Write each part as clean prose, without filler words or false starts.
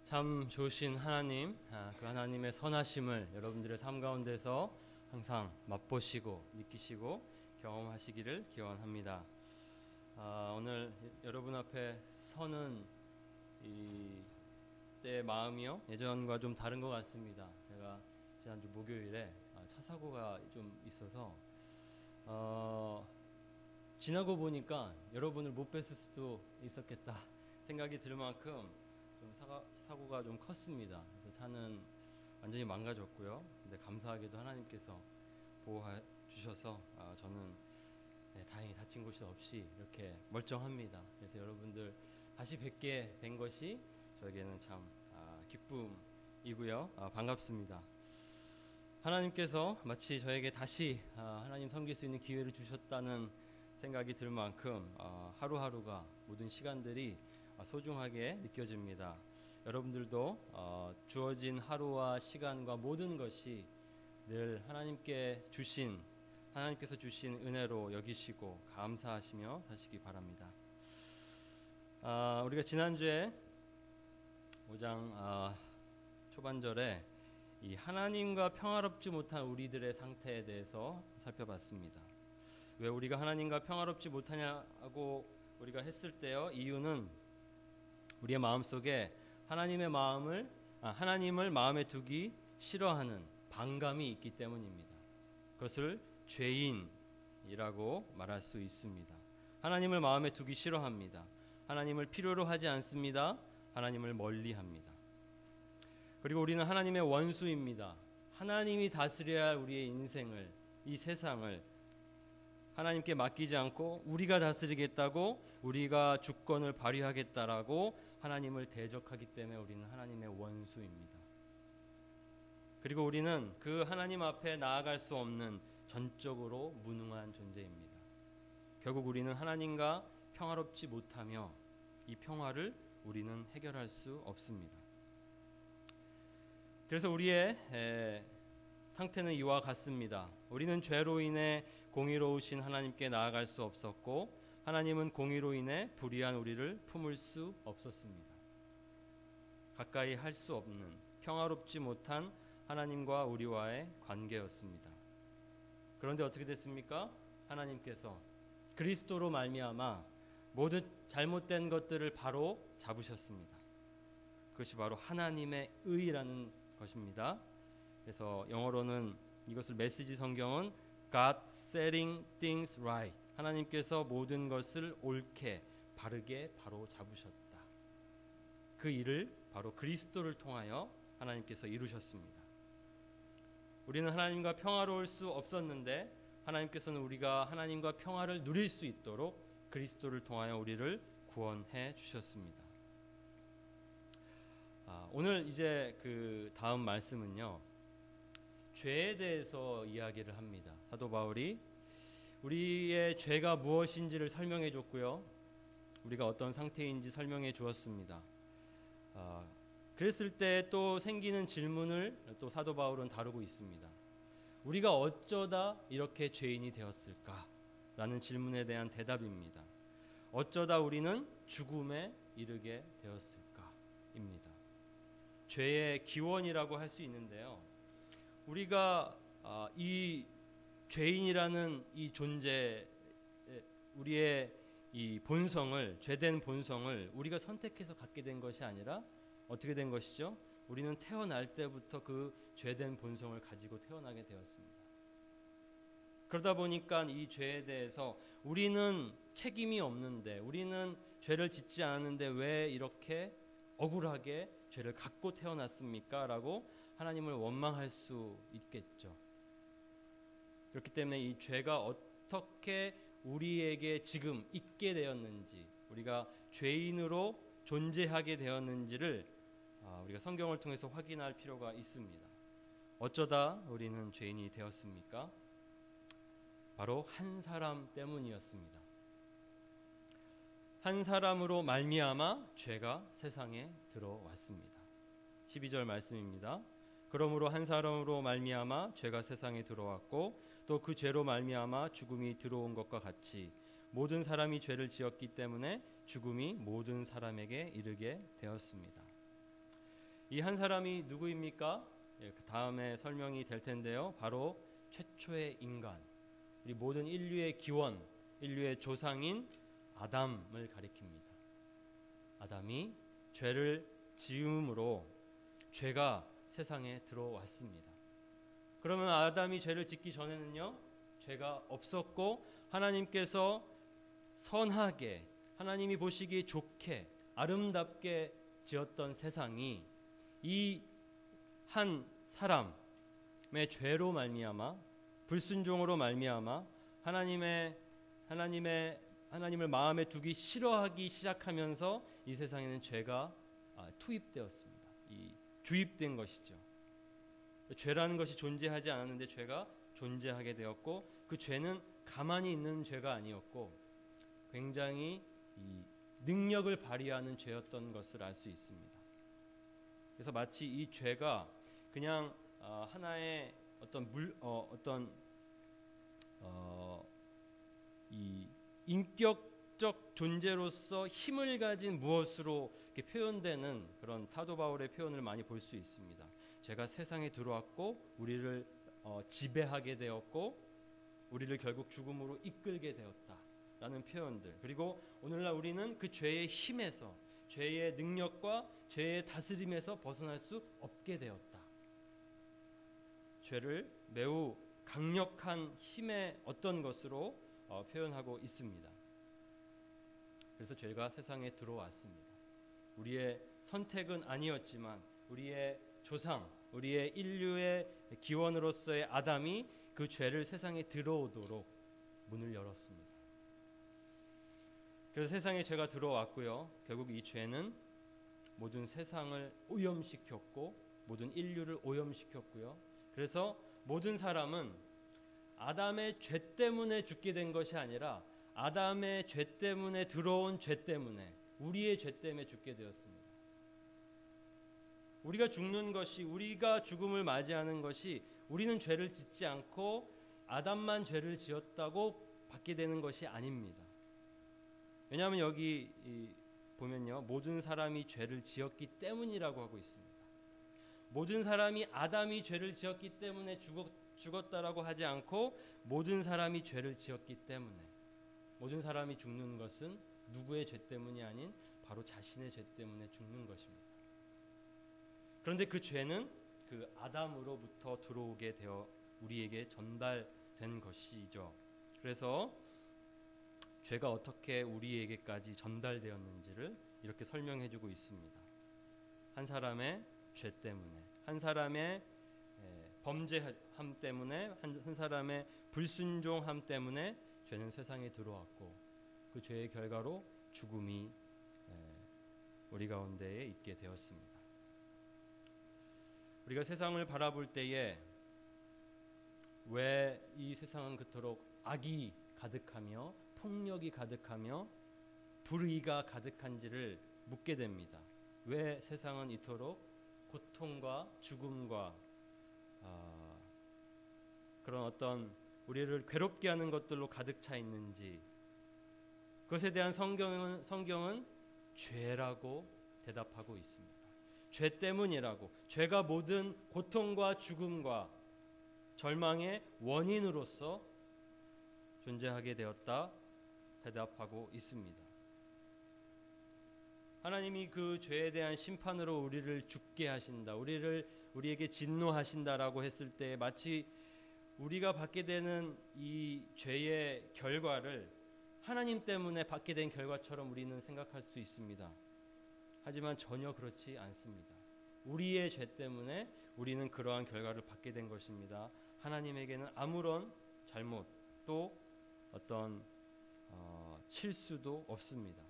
참 좋으신 하나님, 그 하나님의 선하심을 여러분들의 삶 가운데서 항상 맛보시고 느끼시고 경험하시기를 기원합니다. 오늘 여러분 앞에 서는 이때의 마음이요, 예전과 좀 다른 것 같습니다. 제가 지난주 목요일에 차 사고가 좀 있어서 지나고 보니까 여러분을 못 뵀을 수도 있었겠다 생각이 들 만큼 좀 사고가 좀 컸습니다. 그래서 차는 완전히 망가졌고요. 근데 감사하게도 하나님께서 보호해 주셔서 저는 다행히 다친 곳이 없이 이렇게 멀쩡합니다. 그래서 여러분들 다시 뵙게 된 것이 저에게는 참 기쁨이고요. 반갑습니다. 하나님께서 마치 저에게 다시 하나님 섬길 수 있는 기회를 주셨다는 생각이 들 만큼 하루하루가 모든 시간들이 소중하게 느껴집니다. 여러분들도 주어진 하루와 시간과 모든 것이 늘 하나님께서 주신 은혜로 여기시고 감사하시며 사시기 바랍니다. 우리가 지난주에 5장 초반절에 이 하나님과 평화롭지 못한 우리들의 상태에 대해서 살펴봤습니다. 왜 우리가 하나님과 평화롭지 못하냐고 우리가 했을 때요, 이유는 우리의 마음속에 하나님을 마음에 두기 싫어하는 반감이 있기 때문입니다. 그것을 죄인이라고 말할 수 있습니다. 하나님을 마음에 두기 싫어합니다. 하나님을 필요로 하지 않습니다. 하나님을 멀리합니다. 그리고 우리는 하나님의 원수입니다. 하나님이 다스려야 할 우리의 인생을, 이 세상을 하나님께 맡기지 않고 우리가 다스리겠다고, 우리가 주권을 발휘하겠다라고 하나님을 대적하기 때문에 우리는 하나님의 원수입니다. 그리고 우리는 그 하나님 앞에 나아갈 수 없는 전적으로 무능한 존재입니다. 결국 우리는 하나님과 평화롭지 못하며 이 평화를 우리는 해결할 수 없습니다. 그래서 우리의 상태는 이와 같습니다. 우리는 죄로 인해 공의로우신 하나님께 나아갈 수 없었고, 하나님은 공의로 인해 불의한 우리를 품을 수 없었습니다. 가까이 할 수 없는 평화롭지 못한 하나님과 우리와의 관계였습니다. 그런데 어떻게 됐습니까? 하나님께서 그리스도로 말미암아 모든 잘못된 것들을 바로 잡으셨습니다. 그것이 바로 하나님의 의라는 것입니다. 그래서 영어로는 이것을 메시지 성경은 God setting things right, 하나님께서 모든 것을 옳게 바르게 바로 잡으셨다. 그 일을 바로 그리스도를 통하여 하나님께서 이루셨습니다. 우리는 하나님과 평화로울 수 없었는데 하나님께서는 우리가 하나님과 평화를 누릴 수 있도록 그리스도를 통하여 우리를 구원해 주셨습니다. 오늘 이제 그 다음 말씀은요, 죄에 대해서 이야기를 합니다. 사도 바울이 우리의 죄가 무엇인지를 설명해 줬고요, 우리가 어떤 상태인지 설명해 주었습니다. 그랬을 때 또 생기는 질문을 또 사도 바울은 다루고 있습니다. 우리가 어쩌다 이렇게 죄인이 되었을까? 라는 질문에 대한 대답입니다. 어쩌다 우리는 죽음에 이르게 되었을까? 입니다. 죄의 기원이라고 할 수 있는데요, 우리가 이 죄인이라는 이 존재, 우리의 이 본성을, 죄된 본성을 우리가 선택해서 갖게 된 것이 아니라 어떻게 된 것이죠? 우리는 태어날 때부터 그 죄된 본성을 가지고 태어나게 되었습니다. 그러다 보니까 이 죄에 대해서 우리는 책임이 없는데, 우리는 죄를 짓지 않았는데 왜 이렇게 억울하게 죄를 갖고 태어났습니까? 라고 하나님을 원망할 수 있겠죠. 그렇기 때문에 이 죄가 어떻게 우리에게 지금 있게 되었는지, 우리가 죄인으로 존재하게 되었는지를 우리가 성경을 통해서 확인할 필요가 있습니다. 어쩌다 우리는 죄인이 되었습니까? 바로 한 사람 때문이었습니다. 한 사람으로 말미암아 죄가 세상에 들어왔습니다. 12절 말씀입니다. 그러므로 한 사람으로 말미암아 죄가 세상에 들어왔고 또 그 죄로 말미암아 죽음이 들어온 것과 같이 모든 사람이 죄를 지었기 때문에 죽음이 모든 사람에게 이르게 되었습니다. 이 한 사람이 누구입니까? 예, 그 다음에 설명이 될 텐데요. 바로 최초의 인간, 우리 모든 인류의 기원, 인류의 조상인 아담을 가리킵니다. 아담이 죄를 지음으로 죄가 세상에 들어왔습니다. 그러면 아담이 죄를 짓기 전에는요, 죄가 없었고 하나님께서 선하게, 하나님이 보시기에 좋게 아름답게 지었던 세상이 이 한 사람의 죄로 말미암아, 불순종으로 말미암아 하나님을 마음에 두기 싫어하기 시작하면서 이 세상에는 죄가 투입되었습니다. 이 주입된 것이죠. 죄라는 것이 존재하지 않았는데 죄가 존재하게 되었고, 그 죄는 가만히 있는 죄가 아니었고 굉장히 이 능력을 발휘하는 죄였던 것을 알 수 있습니다. 그래서 마치 이 죄가 그냥 하나의 이 인격적 존재로서 힘을 가진 무엇으로 이렇게 표현되는 그런 사도 바울의 표현을 많이 볼 수 있습니다. 죄가 세상에 들어왔고 우리를 지배하게 되었고 우리를 결국 죽음으로 이끌게 되었다라는 표현들, 그리고 오늘날 우리는 그 죄의 힘에서, 죄의 능력과 죄의 다스림에서 벗어날 수 없게 되었다. 죄를 매우 강력한 힘의 어떤 것으로 표현하고 있습니다. 그래서 죄가 세상에 들어왔습니다. 우리의 선택은 아니었지만 우리의 조상, 우리의 인류의 기원으로서의 아담이 그 죄를 세상에 들어오도록 문을 열었습니다. 그래서 세상에 죄가 들어왔고요. 결국 이 죄는 모든 세상을 오염시켰고 모든 인류를 오염시켰고요. 그래서 모든 사람은 아담의 죄 때문에 죽게 된 것이 아니라 아담의 죄 때문에 들어온 죄 때문에, 우리의 죄 때문에 죽게 되었습니다. 우리가 죽는 것이, 우리가 죽음을 맞이하는 것이 우리는 죄를 짓지 않고 아담만 죄를 지었다고 받게 되는 것이 아닙니다. 왜냐하면 여기 보면요, 모든 사람이 죄를 지었기 때문이라고 하고 있습니다. 모든 사람이 아담이 죄를 지었기 때문에 죽었다라고 하지 않고 모든 사람이 죄를 지었기 때문에, 모든 사람이 죽는 것은 누구의 죄 때문이 아닌 바로 자신의 죄 때문에 죽는 것입니다. 그런데 그 죄는 그 아담으로부터 들어오게 되어 우리에게 전달된 것이죠. 그래서 죄가 어떻게 우리에게까지 전달되었는지를 이렇게 설명해주고 있습니다. 한 사람의 죄 때문에, 한 사람의 범죄함 때문에, 한 사람의 불순종함 때문에 죄는 세상에 들어왔고 그 죄의 결과로 죽음이 우리 가운데에 있게 되었습니다. 우리가 세상을 바라볼 때에 왜 이 세상은 그토록 악이 가득하며 폭력이 가득하며 불의가 가득한지를 묻게 됩니다. 왜 세상은 이토록 고통과 죽음과 그런 어떤 우리를 괴롭게 하는 것들로 가득 차 있는지, 그것에 대한 성경은 죄라고 대답하고 있습니다. 죄 때문이라고, 죄가 모든 고통과 죽음과 절망의 원인으로서 존재하게 되었다 대답하고 있습니다. 하나님이 그 죄에 대한 심판으로 우리를 죽게 하신다, 우리에게 진노하신다라고 했을 때 마치 우리가 받게 되는 이 죄의 결과를 하나님 때문에 받게 된 결과처럼 우리는 생각할 수 있습니다. 하지만 전혀 그렇지 않습니다. 우리의 죄 때문에 우리는 그러한 결과를 받게 된 것입니다. 하나님에게는 아무런 잘못 또 어떤 실수도 없습니다.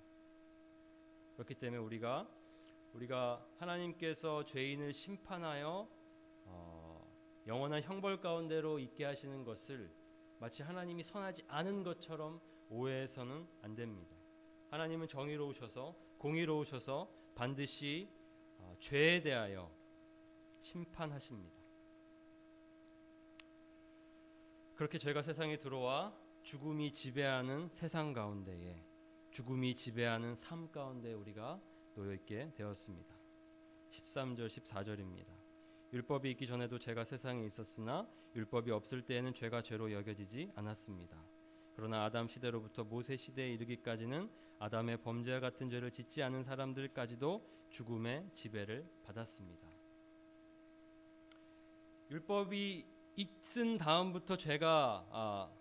그렇기 때문에 우리가 하나님께서 죄인을 심판하여 영원한 형벌 가운데로 있게 하시는 것을 마치 하나님이 선하지 않은 것처럼 오해해서는 안 됩니다. 하나님은 정의로우셔서 공의로우셔서 반드시 죄에 대하여 심판하십니다. 그렇게 죄가 세상에 들어와 죽음이 지배하는 세상 가운데에, 죽음이 지배하는 삶 가운데 우리가 놓여 있게 되었습니다. 13절 14절입니다. 율법이 있기 전에도 죄가 세상에 있었으나 율법이 없을 때에는 죄가 죄로 여겨지지 않았습니다. 그러나 아담 시대로부터 모세 시대에 이르기까지는 아담의 범죄와 같은 죄를 짓지 않은 사람들까지도 죽음의 지배를 받았습니다. 율법이 있은 다음부터 죄가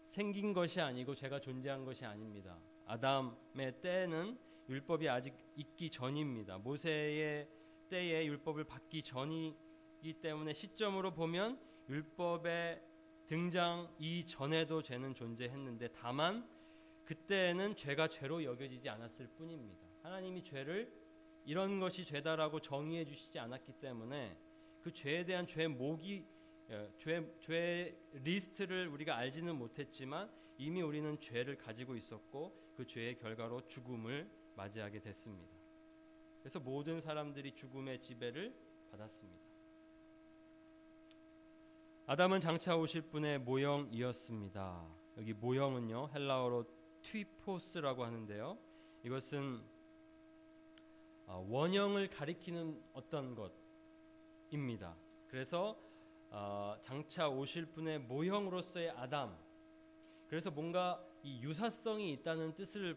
생긴 것이 아니고 죄가 존재한 것이 아닙니다. 아담의 때는 율법이 아직 있기 전입니다. 모세의 때에 율법을 받기 전이기 때문에 시점으로 보면 율법의 등장 이전에도 죄는 존재했는데 다만 그때는 죄가 죄로 여겨지지 않았을 뿐입니다. 하나님이 죄를 이런 것이 죄다라고 정의해 주시지 않았기 때문에 그 죄에 대한 죄 리스트를 우리가 알지는 못했지만 이미 우리는 죄를 가지고 있었고 그 죄의 결과로 죽음을 맞이하게 됐습니다. 그래서 모든 사람들이 죽음의 지배를 받았습니다. 아담은 장차 오실 분의 모형이었습니다. 여기 모형은요 헬라어로 튀포스라고 하는데요. 이것은 원형을 가리키는 어떤 것입니다. 그래서 장차 오실 분의 모형으로서의 아담. 그래서 뭔가 이 유사성이 있다는 뜻을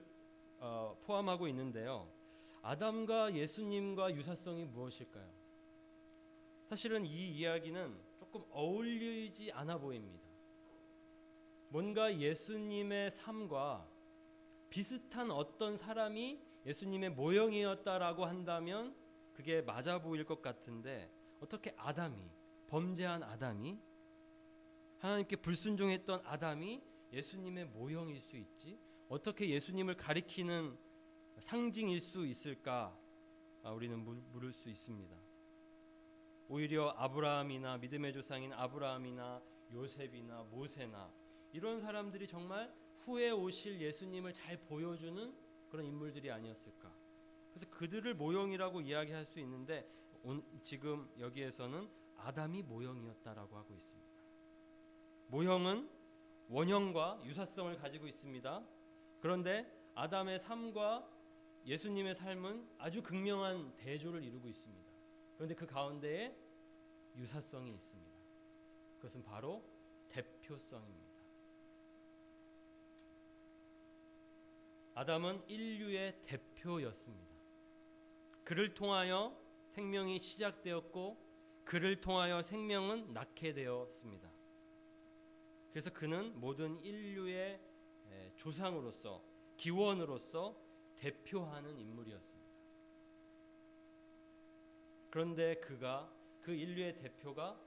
포함하고 있는데요. 아담과 예수님과 유사성이 무엇일까요? 사실은 이 이야기는 조금 어울리지 않아 보입니다. 뭔가 예수님의 삶과 비슷한 어떤 사람이 예수님의 모형이었다라고 한다면 그게 맞아 보일 것 같은데 어떻게 범죄한 아담이 하나님께 불순종했던 아담이 예수님의 모형일 수 있지? 어떻게 예수님을 가리키는 상징일 수 있을까? 우리는 물을 수 있습니다. 오히려 아브라함이나 믿음의 조상인 아브라함이나 요셉이나 모세나 이런 사람들이 정말 후에 오실 예수님을 잘 보여주는 그런 인물들이 아니었을까? 그래서 그들을 모형이라고 이야기할 수 있는데 지금 여기에서는 아담이 모형이었다라고 하고 있습니다. 모형은 원형과 유사성을 가지고 있습니다. 그런데 아담의 삶과 예수님의 삶은 아주 극명한 대조를 이루고 있습니다. 그런데 그 가운데에 유사성이 있습니다. 그것은 바로 대표성입니다. 아담은 인류의 대표였습니다. 그를 통하여 생명이 시작되었고 그를 통하여 생명은 낳게 되었습니다. 그래서 그는 모든 인류의 조상으로서 기원으로서 대표하는 인물이었습니다. 그런데 그 인류의 대표가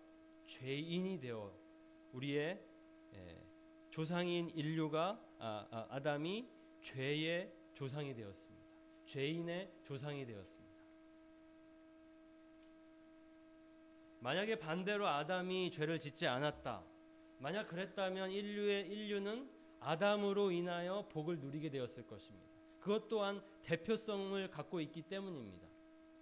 죄인이 되어 우리의 조상인 인류가 아담이 죄의 조상이 되었습니다. 죄인의 조상이 되었습니다. 만약에 반대로 아담이 죄를 짓지 않았다. 만약 그랬다면 인류는 아담으로 인하여 복을 누리게 되었을 것입니다. 그것 또한 대표성을 갖고 있기 때문입니다.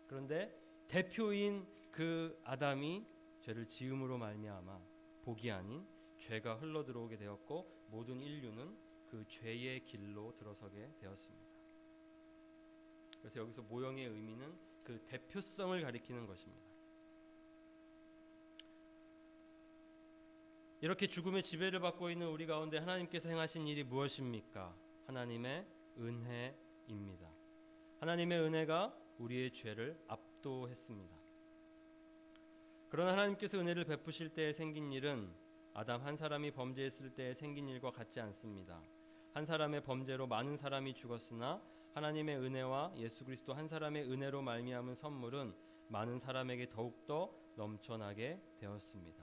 그런데 대표인 그 아담이 죄를 지음으로 말미암아 복이 아닌 죄가 흘러 들어오게 되었고 모든 인류는 그 죄의 길로 들어서게 되었습니다. 그래서 여기서 모형의 의미는 그 대표성을 가리키는 것입니다. 이렇게 죽음의 지배를 받고 있는 우리 가운데 하나님께서 행하신 일이 무엇입니까? 하나님의 은혜입니다. 하나님의 은혜가 우리의 죄를 압도했습니다. 그러나 하나님께서 은혜를 베푸실 때에 생긴 일은 아담 한 사람이 범죄했을 때에 생긴 일과 같지 않습니다. 한 사람의 범죄로 많은 사람이 죽었으나 하나님의 은혜와 예수 그리스도 한 사람의 은혜로 말미암은 선물은 많은 사람에게 더욱더 넘쳐나게 되었습니다.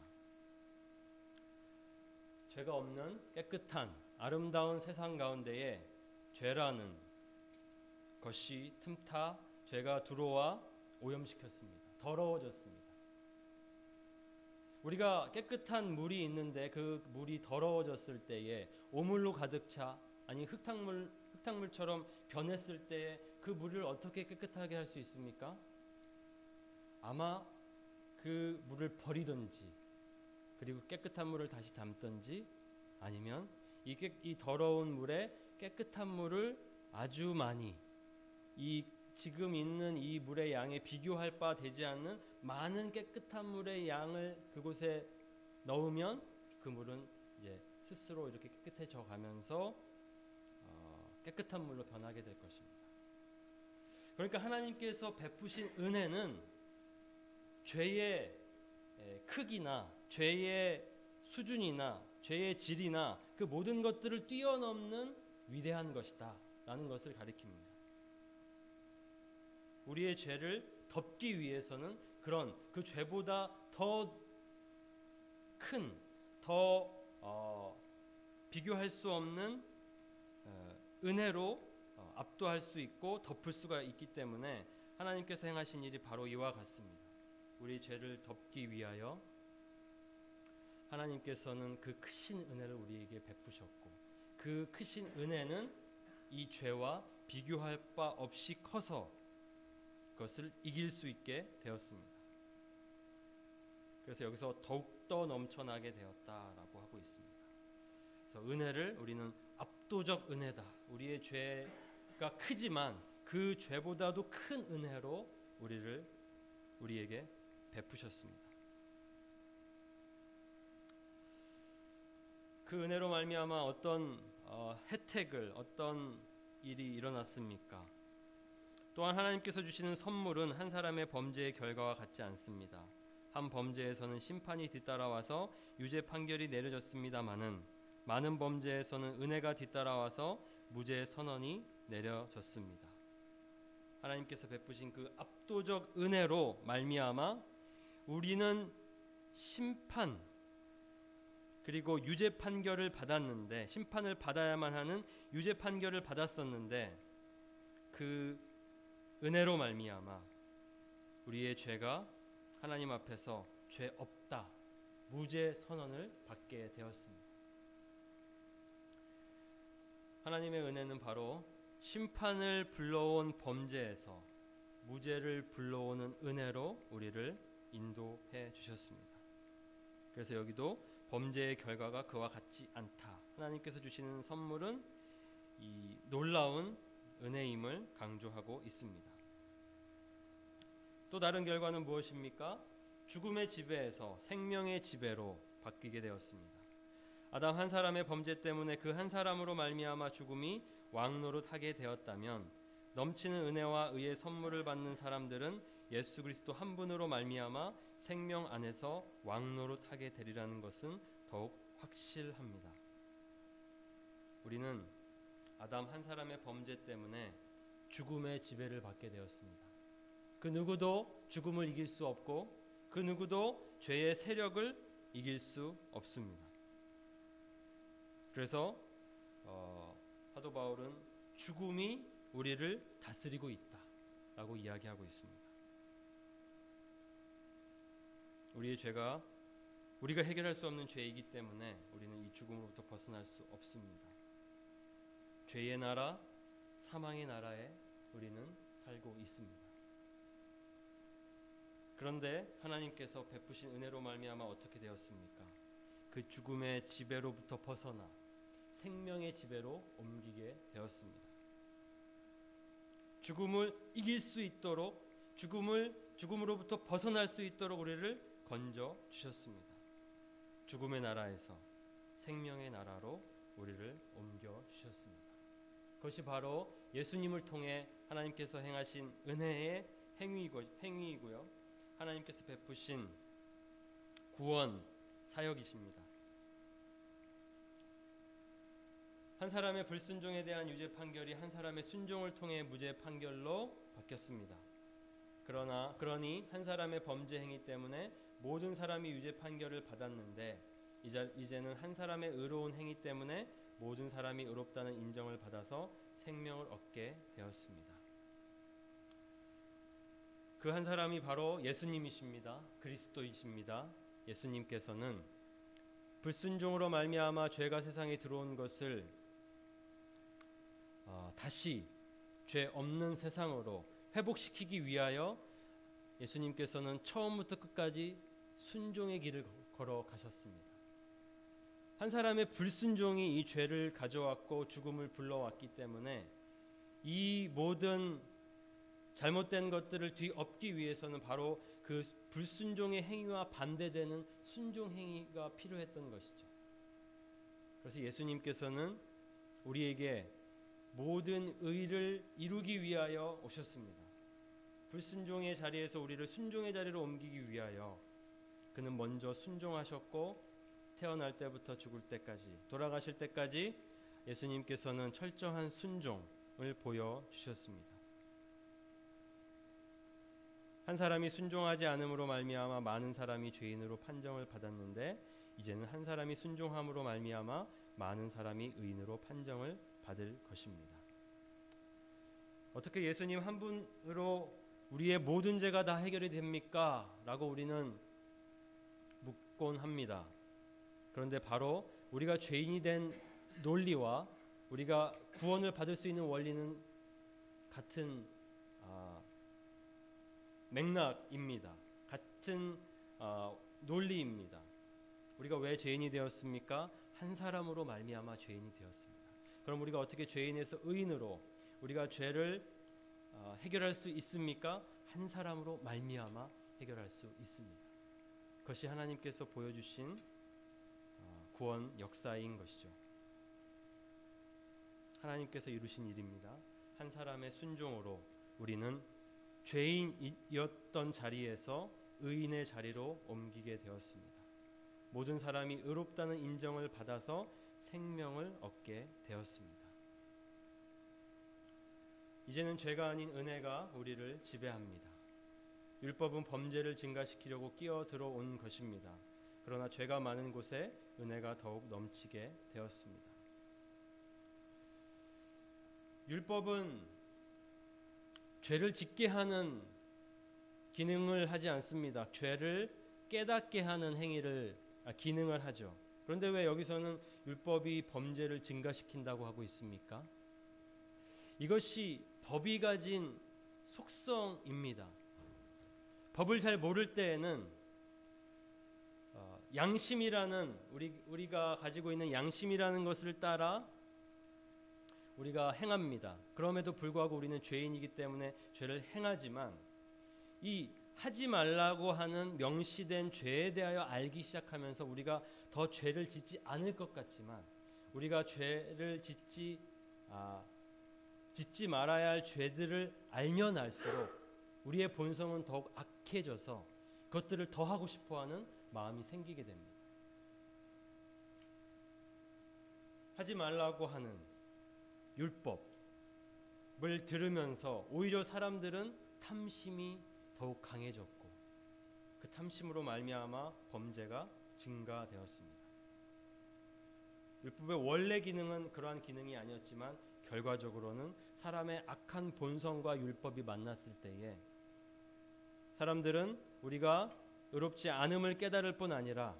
죄가 없는 깨끗한 아름다운 세상 가운데에 죄라는 것이 틈타 죄가 들어와 오염시켰습니다. 더러워졌습니다. 우리가 깨끗한 물이 있는데 그 물이 더러워졌을 때에 오물로 가득 차 아니 흙탕물처럼 변했을 때에 그 물을 어떻게 깨끗하게 할 수 있습니까? 아마 그 물을 버리든지 그리고 깨끗한 물을 다시 담든지 아니면 이 더러운 물에 깨끗한 물을 아주 많이 이 지금 있는 이 물의 양에 비교할 바 되지 않는 많은 깨끗한 물의 양을 그곳에 넣으면 그 물은 이제 스스로 이렇게 깨끗해져 가면서 깨끗한 물로 변하게 될 것입니다. 그러니까 하나님께서 베푸신 은혜는 죄의 크기나 죄의 수준이나 죄의 질이나 그 모든 것들을 뛰어넘는 위대한 것이다 라는 것을 가리킵니다. 우리의 죄를 덮기 위해서는 그런 그 죄보다 더 큰, 더 비교할 수 없는 은혜로 압도할 수 있고 덮을 수가 있기 때문에 하나님께서 행하신 일이 바로 이와 같습니다. 우리 죄를 덮기 위하여 하나님께서는 그 크신 은혜를 우리에게 베푸셨고 그 크신 은혜는 이 죄와 비교할 바 없이 커서 그것을 이길 수 있게 되었습니다. 그래서 여기서 더욱더 넘쳐나게 되었다라고 하고 있습니다. 그래서 은혜를 우리는 압도적 은혜다. 우리의 죄가 크지만 그 죄보다도 큰 은혜로 우리에게 베푸셨습니다. 그 은혜로 말미암아 어떤 혜택을 어떤 일이 일어났습니까? 또한 하나님께서 주시는 선물은 한 사람의 범죄의 결과와 같지 않습니다. 한 범죄에서는 심판이 뒤따라와서 유죄 판결이 내려졌습니다마는 많은 범죄에서는 은혜가 뒤따라와서 무죄 선언이 내려졌습니다. 하나님께서 베푸신 그 압도적 은혜로 말미암아 우리는 심판 그리고 유죄 판결을 받았는데 심판을 받아야만 하는 유죄 판결을 받았었는데 그 은혜로 말미암아 우리의 죄가 하나님 앞에서 죄 없다 무죄 선언을 받게 되었습니다. 하나님의 은혜는 바로 심판을 불러온 범죄에서 무죄를 불러오는 은혜로 우리를 인도해 주셨습니다. 그래서 여기도 범죄의 결과가 그와 같지 않다. 하나님께서 주시는 선물은 이 놀라운 은혜임을 강조하고 있습니다. 또 다른 결과는 무엇입니까? 죽음의 지배에서 생명의 지배로 바뀌게 되었습니다. 아담 한 사람의 범죄 때문에 그 한 사람으로 말미암아 죽음이 왕노릇하게 되었다면 넘치는 은혜와 의의 선물을 받는 사람들은 예수 그리스도 한 분으로 말미암아 생명 안에서 왕노릇하게 되리라는 것은 더욱 확실합니다. 우리는 아담 한 사람의 범죄 때문에 죽음의 지배를 받게 되었습니다. 그 누구도 죽음을 이길 수 없고 그 누구도 죄의 세력을 이길 수 없습니다. 그래서 사도 바울은 죽음이 우리를 다스리고 있다라고 이야기하고 있습니다. 우리의 죄가 우리가 해결할 수 없는 죄이기 때문에 우리는 이 죽음으로부터 벗어날 수 없습니다. 죄의 나라, 사망의 나라에 우리는 살고 있습니다. 그런데 하나님께서 베푸신 은혜로 말미암아 어떻게 되었습니까? 그 죽음의 지배로부터 벗어나 생명의 지배로 옮기게 되었습니다. 죽음을 이길 수 있도록 죽음으로부터 벗어날 수 있도록 우리를 건져 주셨습니다. 죽음의 나라에서 생명의 나라로 우리를 옮겨 주셨습니다. 그것이 바로 예수님을 통해 하나님께서 행하신 은혜의 행위이고요. 하나님께서 베푸신 구원 사역이십니다. 한 사람의 불순종에 대한 유죄 판결이 한 사람의 순종을 통해 무죄 판결로 바뀌었습니다. 그러니 한 사람의 범죄 행위 때문에 모든 사람이 유죄 판결을 받았는데 이제는 한 사람의 의로운 행위 때문에 모든 사람이 의롭다는 인정을 받아서 생명을 얻게 되었습니다. 그 한 사람이 바로 예수님이십니다. 그리스도이십니다. 예수님께서는 불순종으로 말미암아 죄가 세상에 들어온 것을 다시 죄 없는 세상으로 회복시키기 위하여 예수님께서는 처음부터 끝까지 순종의 길을 걸어가셨습니다. 한 사람의 불순종이 이 죄를 가져왔고 죽음을 불러왔기 때문에 이 모든 잘못된 것들을 뒤엎기 위해서는 바로 그 불순종의 행위와 반대되는 순종 행위가 필요했던 것이죠. 그래서 예수님께서는 우리에게 모든 의를 이루기 위하여 오셨습니다. 불순종의 자리에서 우리를 순종의 자리로 옮기기 위하여 그는 먼저 순종하셨고 태어날 때부터 죽을 때까지, 돌아가실 때까지 예수님께서는 철저한 순종을 보여주셨습니다. 한 사람이 순종하지 않음으로 말미암아 많은 사람이 죄인으로 판정을 받았는데 이제는 한 사람이 순종함으로 말미암아 많은 사람이 의인으로 판정을 받을 것입니다. 어떻게 예수님 한 분으로 우리의 모든 죄가 다 해결이 됩니까? 라고 우리는 묻곤 합니다. 그런데 바로 우리가 죄인이 된 논리와 우리가 구원을 받을 수 있는 원리는 같은 맥락입니다. 같은 논리입니다. 우리가 왜 죄인이 되었습니까? 한 사람으로 말미암아 죄인이 되었습니다. 그럼 우리가 어떻게 죄인에서 의인으로 우리가 죄를 해결할 수 있습니까? 한 사람으로 말미암아 해결할 수 있습니다. 그것이 하나님께서 보여주신 구원 역사인 것이죠. 하나님께서 이루신 일입니다. 한 사람의 순종으로 우리는 죄인이었던 자리에서 의인의 자리로 옮기게 되었습니다. 모든 사람이 의롭다는 인정을 받아서 생명을 얻게 되었습니다. 이제는 죄가 아닌 은혜가 우리를 지배합니다. 율법은 범죄를 증가시키려고 끼어 들어온 것입니다. 그러나 죄가 많은 곳에 은혜가 더욱 넘치게 되었습니다. 율법은 죄를 짓게 하는 기능을 하지 않습니다. 죄를 깨닫게 하는 기능을 하죠. 그런데 왜 여기서는 율법이 범죄를 증가시킨다고 하고 있습니까? 이것이 법이 가진 속성입니다. 법을 잘 모를 때에는 양심이라는 우리가 가지고 있는 양심이라는 것을 따라 우리가 행합니다. 그럼에도 불구하고 우리는 죄인이기 때문에 죄를 행하지만 이 하지 말라고 하는 명시된 죄에 대하여 알기 시작하면서 우리가 더 죄를 짓지 않을 것 같지만 우리가 죄를 짓지 말아야 할 죄들을 알면 알수록 우리의 본성은 더욱 악해져서 그것들을 더 하고 싶어하는 마음이 생기게 됩니다. 하지 말라고 하는 율법을 들으면서 오히려 사람들은 탐심이 더욱 강해졌고 그 탐심으로 말미암아 범죄가 증가되었습니다. 율법의 원래 기능은 그러한 기능이 아니었지만 결과적으로는 사람의 악한 본성과 율법이 만났을 때에 사람들은 우리가 의롭지 않음을 깨달을 뿐 아니라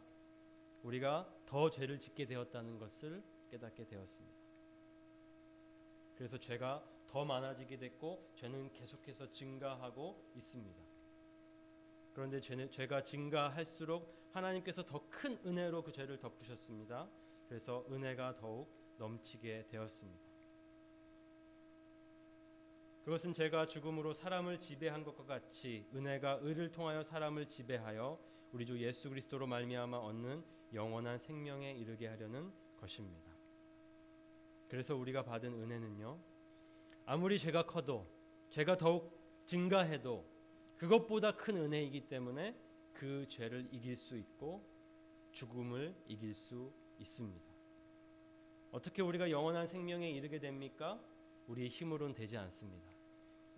우리가 더 죄를 짓게 되었다는 것을 깨닫게 되었습니다. 그래서 죄가 더 많아지게 됐고 죄는 계속해서 증가하고 있습니다. 그런데 죄가 증가할수록 하나님께서 더 큰 은혜로 그 죄를 덮으셨습니다. 그래서 은혜가 더욱 넘치게 되었습니다. 그것은 죄가 죽음으로 사람을 지배한 것과 같이 은혜가 의를 통하여 사람을 지배하여 우리 주 예수 그리스도로 말미암아 얻는 영원한 생명에 이르게 하려는 것입니다. 그래서 우리가 받은 은혜는요, 아무리 죄가 커도 죄가 더욱 증가해도 그것보다 큰 은혜이기 때문에 그 죄를 이길 수 있고 죽음을 이길 수 있습니다. 어떻게 우리가 영원한 생명에 이르게 됩니까? 우리의 힘으로는 되지 않습니다.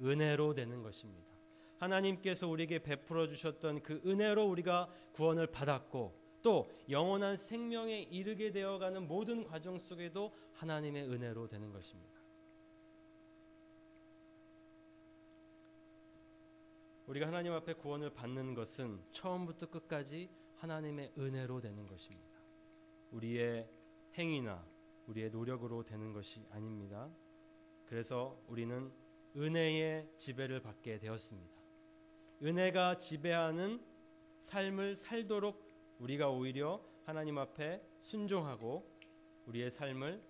은혜로 되는 것입니다. 하나님께서 우리에게 베풀어 주셨던 그 은혜로 우리가 구원을 받았고 또 영원한 생명에 이르게 되어가는 모든 과정 속에도 하나님의 은혜로 되는 것입니다. 우리가 하나님 앞에 구원을 받는 것은 처음부터 끝까지 하나님의 은혜로 되는 것입니다. 우리의 행위나 우리의 노력으로 되는 것이 아닙니다. 그래서 우리는 은혜의 지배를 받게 되었습니다. 은혜가 지배하는 삶을 살도록 우리가 오히려 하나님 앞에 순종하고 우리의 삶을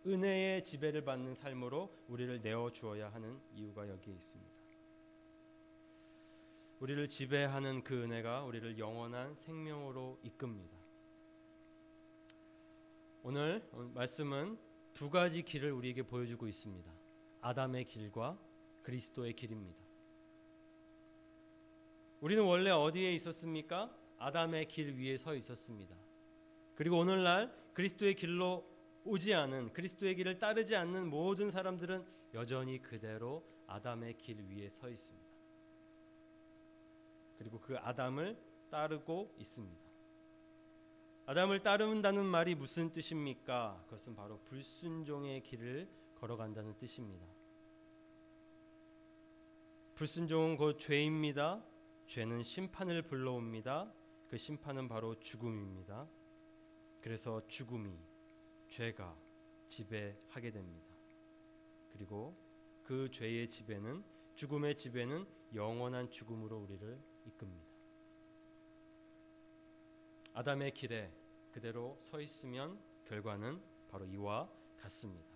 은혜의 지배를 받는 삶으로 우리를 내어 주어야 하는 이유가 여기에 있습니다. 우리를 지배하는 그 은혜가 우리를 영원한 생명으로 이끕니다. 오늘 말씀은 두 가지 길을 우리에게 보여주고 있습니다. 아담의 길과 그리스도의 길입니다. 우리는 원래 어디에 있었습니까? 아담의 길 위에 서 있었습니다. 그리고 오늘날 그리스도의 길로 오지 않은, 그리스도의 길을 따르지 않는 모든 사람들은 여전히 그대로 아담의 길 위에 서 있습니다. 그리고 그 아담을 따르고 있습니다. 아담을 따른다는 말이 무슨 뜻입니까? 그것은 바로 불순종의 길을 걸어간다는 뜻입니다. 불순종은 곧 죄입니다. 죄는 심판을 불러옵니다. 그 심판은 바로 죽음입니다. 그래서 죽음이, 죄가 지배하게 됩니다. 그리고 그 죄의 지배는, 죽음의 지배는 영원한 죽음으로 우리를 이끕니다. 아담의 길에 그대로 서 있으면 결과는 바로 이와 같습니다.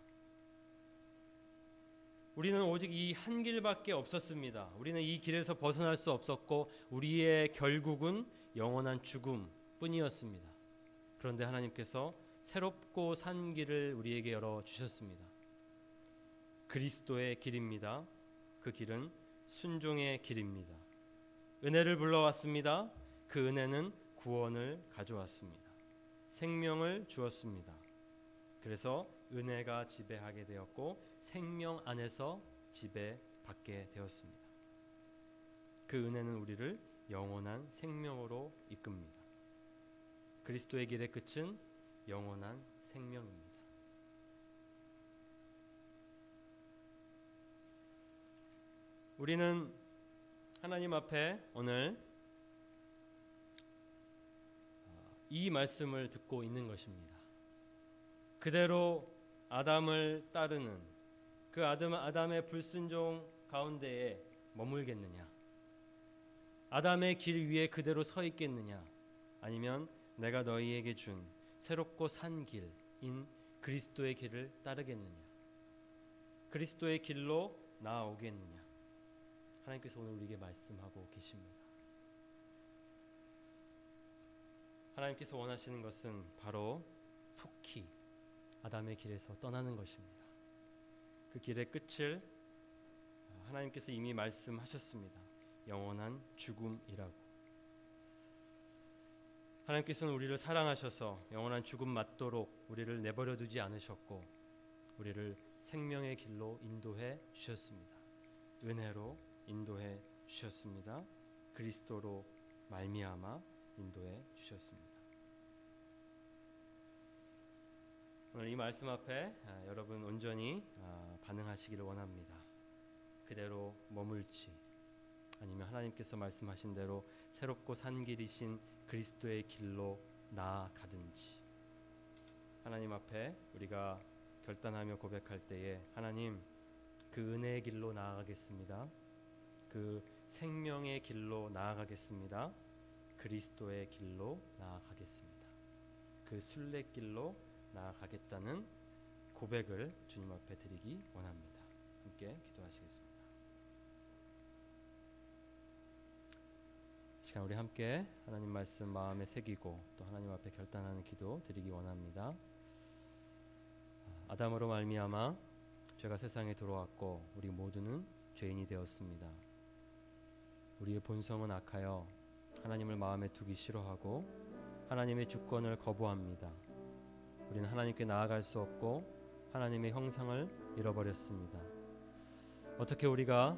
우리는 오직 이 한 길밖에 없었습니다. 우리는 이 길에서 벗어날 수 없었고 우리의 결국은 영원한 죽음뿐이었습니다. 그런데 하나님께서 새롭고 산 길을 우리에게 열어주셨습니다. 그리스도의 길입니다. 그 길은 순종의 길입니다. 은혜를 불러왔습니다. 그 은혜는 구원을 가져왔습니다. 생명을 주었습니다. 그래서 은혜가 지배하게 되었고 생명 안에서 지배받게 되었습니다. 그 은혜는 우리를 영원한 생명으로 이끕니다. 그리스도의 길의 끝은 영원한 생명입니다. 우리는 하나님 앞에 오늘 이 말씀을 듣고 있는 것입니다. 그대로 아담을 따르는 그 아담의 불순종 가운데에 머물겠느냐? 아담의 길 위에 그대로 서 있겠느냐? 아니면 내가 너희에게 준 새롭고 산 길인 그리스도의 길을 따르겠느냐? 그리스도의 길로 나아오겠느냐? 하나님께서 오늘 우리에게 말씀하고 계십니다. 하나님께서 원하시는 것은 바로 속히 아담의 길에서 떠나는 것입니다. 그 길의 끝을 하나님께서 이미 말씀하셨습니다. 영원한 죽음이라고. 하나님께서는 우리를 사랑하셔서 영원한 죽음 맞도록 우리를 내버려 두지 않으셨고 우리를 생명의 길로 인도해 주셨습니다. 은혜로 인도해 주셨습니다. 그리스도로 말미암아 인도해 주셨습니다. 오늘 이 말씀 앞에 여러분 온전히 반응하시기를 원합니다. 그대로 머물지 아니면 하나님께서 말씀하신 대로 새롭고 산 길이신 그리스도의 길로 나아가든지 하나님 앞에 우리가 결단하며 고백할 때에 하나님 그 은혜의 길로 나아가겠습니다. 그 생명의 길로 나아가겠습니다. 그리스도의 길로 나아가겠습니다. 그 순례길로 나아가겠다는 고백을 주님 앞에 드리기 원합니다. 함께 기도하시겠습니다. 시간 우리 함께 하나님 말씀 마음에 새기고 또 하나님 앞에 결단하는 기도 드리기 원합니다. 아담으로 말미암아 죄가 세상에 들어왔고 우리 모두는 죄인이 되었습니다. 우리의 본성은 악하여 하나님을 마음에 두기 싫어하고 하나님의 주권을 거부합니다. 우리는 하나님께 나아갈 수 없고 하나님의 형상을 잃어버렸습니다. 어떻게 우리가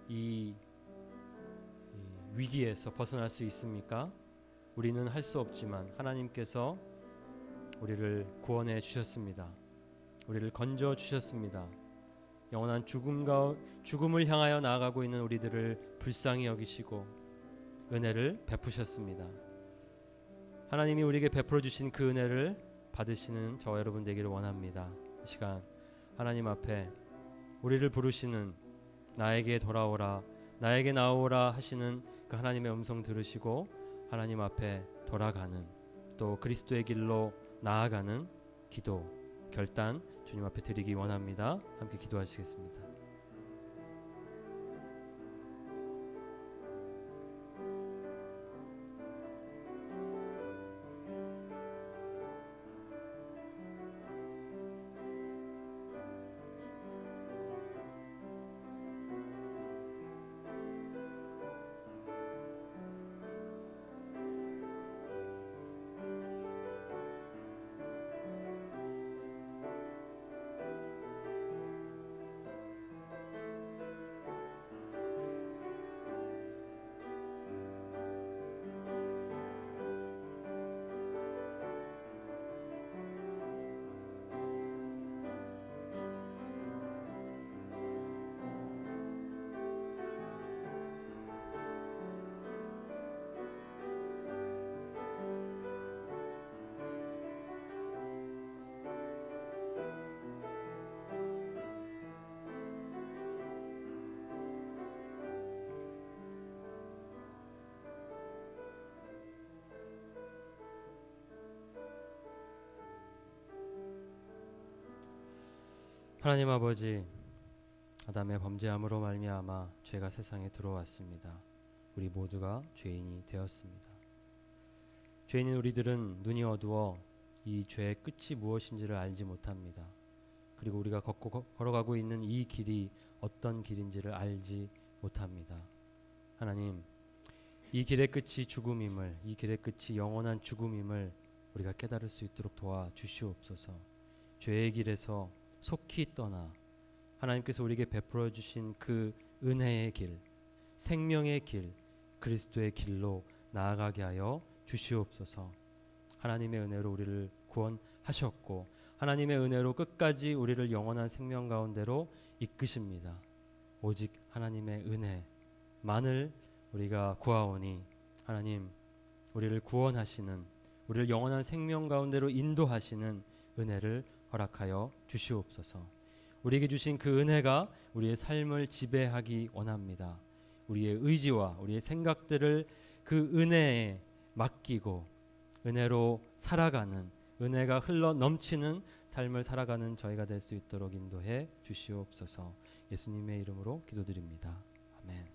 이 위기에서 벗어날 수 있습니까? 우리는 할 수 없지만 하나님께서 우리를 구원해 주셨습니다. 우리를 건져 주셨습니다. 영원한 죽음을 향하여 나아가고 있는 우리들을 불쌍히 여기시고 은혜를 베푸셨습니다. 하나님이 우리에게 베풀어 주신 그 은혜를 받으시는 저와 여러분 되기를 원합니다. 이 시간 하나님 앞에 우리를 부르시는 나에게 돌아오라 나에게 나오라 하시는 그 하나님의 음성 들으시고 하나님 앞에 돌아가는 또 그리스도의 길로 나아가는 기도 결단 주님 앞에 드리기 원합니다. 함께 기도하시겠습니다. 하나님 아버지, 아담의 범죄함으로 말미암아 죄가 세상에 들어왔습니다. 우리 모두가 죄인이 되었습니다. 죄인인 우리들은 눈이 어두워 이 죄의 끝이 무엇인지를 알지 못합니다. 그리고 우리가 걸어가고 있는 이 길이 어떤 길인지를 알지 못합니다. 하나님, 이 길의 끝이 죽음임을, 이 길의 끝이 영원한 죽음임을 우리가 깨달을 수 있도록 도와주시옵소서. 죄의 길에서 속히 떠나 하나님께서 우리에게 베풀어 주신 그 은혜의 길, 생명의 길, 그리스도의 길로 나아가게 하여 주시옵소서. 하나님의 은혜로 우리를 구원하셨고 하나님의 은혜로 끝까지 우리를 영원한 생명 가운데로 이끄십니다. 오직 하나님의 은혜만을 우리가 구하오니 하나님, 우리를 구원하시는, 우리를 영원한 생명 가운데로 인도하시는 은혜를 허락하여 주시옵소서. 우리에게 주신 그 은혜가 우리의 삶을 지배하기 원합니다. 우리의 의지와 우리의 생각들을 그 은혜에 맡기고 은혜로 살아가는, 은혜가 흘러 넘치는 삶을 살아가는 저희가 될 수 있도록 인도해 주시옵소서. 예수님의 이름으로 기도드립니다. 아멘.